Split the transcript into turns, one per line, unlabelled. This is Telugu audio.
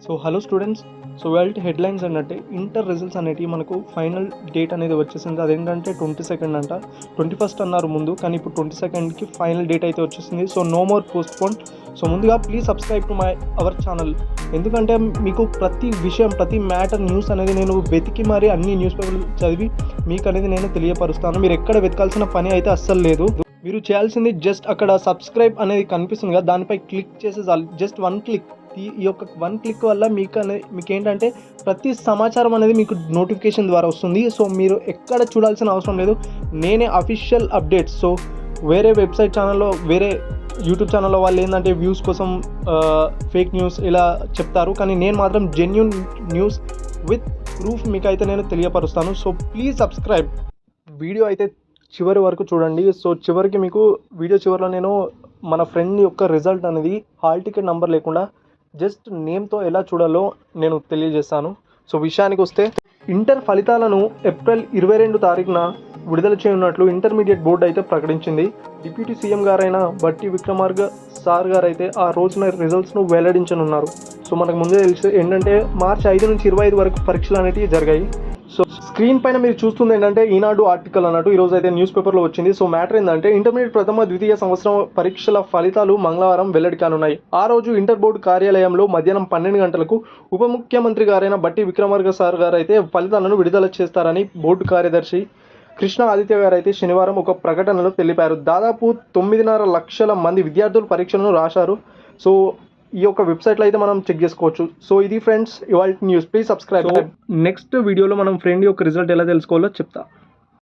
సో హలో స్టూడెంట్స్, సో ఇవాళ హెడ్లైన్స్ ఏంటంటే ఇంటర్ రిజల్ట్స్ అనేటివి మనకు ఫైనల్ డేట్ అనేది వచ్చేసింది. అదేంటంటే 22 అంట. 21 అన్నారు ముందు, కానీ ఇప్పుడు 22కి ఫైనల్ డేట్ అయితే వచ్చేసింది. So no more postpone. So ముందుగా please subscribe to our channel. ఎందుకంటే మీకు ప్రతి విషయం, ప్రతి మ్యాటర్, న్యూస్ అనేది నేను వెతికి మరి అన్ని న్యూస్ పేపర్లు చదివి మీకు అనేది నేను తెలియపరుస్తాను. మీరు ఎక్కడ వెతకాల్సిన పని అయితే అస్సలు లేదు. మీరు చేయాల్సింది జస్ట్ అక్కడ సబ్స్క్రైబ్ అనేది కనిపిస్తుంది కదా, దానిపై క్లిక్ చేసే జస్ట్ వన్ క్లిక్. ఈ యొక్క వన్ క్లిక్ వల్ల మీకు ఏంటంటే ప్రతి సమాచారం అనేది మీకు నోటిఫికేషన్ ద్వారా వస్తుంది. సో మీరు ఎక్కడ చూడాల్సిన అవసరం లేదు. నేనే అఫీషియల్ అప్డేట్స్. సో వేరే వెబ్సైట్ ఛానల్లో, వేరే యూట్యూబ్ ఛానల్లో వాళ్ళు ఏంటంటే వ్యూస్ కోసం ఫేక్ న్యూస్ ఇలా చెప్తారు, కానీ నేను మాత్రం జెన్యూన్ న్యూస్ విత్ ప్రూఫ్ మీకు అయితే నేను తెలియపరుస్తాను. So please subscribe. వీడియో అయితే చివరి వరకు చూడండి. సో చివరికి మీకు వీడియో చివరిలో నేను మన ఫ్రెండ్ యొక్క రిజల్ట్ అనేది హాల్ టికెట్ నెంబర్ లేకుండా జస్ట్ నేమ్తో ఎలా చూడాలో నేను తెలియజేస్తాను. సో విషయానికి వస్తే, ఇంటర్ ఫలితాలను ఏప్రిల్ 22 తారీఖున విడుదల చేయనున్నట్లు ఇంటర్మీడియట్ బోర్డు అయితే ప్రకటించింది. డిప్యూటీ సీఎం గారైన బట్టి విక్రమార్క సార్ గారు అయితే ఆ రోజున రిజల్ట్స్ను వెల్లడించనున్నారు. సో మనకు ముందే తెలిసి ఏంటంటే మార్చి 5 నుంచి 25 వరకు పరీక్షలు అనేవి జరిగాయి. సో స్క్రీన్ పైన మీరు చూస్తుంది ఏంటంటే ఈనాడు ఆర్టికల్ అన్నట్టు ఈరోజు అయితే న్యూస్ పేపర్లో వచ్చింది. సో మ్యాటర్ ఏంటంటే ఇంటర్మీడియట్ ప్రథమ ద్వితీయ సంవత్సరం పరీక్షల ఫలితాలు మంగళవారం వెల్లడి కానున్నాయి. ఆ రోజు ఇంటర్ బోర్డు కార్యాలయంలో మధ్యాహ్నం 12 గంటలకు ఉప ముఖ్యమంత్రి గారైన బట్టి విక్రమార్క సార్ గారు అయితే ఫలితాలను విడుదల చేస్తారని బోర్డు కార్యదర్శి కృష్ణ ఆదిత్య గారు అయితే శనివారం ఒక ప్రకటనలో తెలిపారు. దాదాపు 9.5 లక్షల మంది విద్యార్థులు పరీక్షలను రాశారు. సో ఈ యొక్క వెబ్సైట్లో అయితే మనం చెక్ చేసుకోవచ్చు. సో ఇది ఫ్రెండ్స్ ఇవాళ న్యూస్. Please subscribe. నెక్స్ట్ వీడియోలో మనం ఫ్రెండ్ యొక్క రిజల్ట్ ఎలా తెలుసుకోవాలో చెప్తా.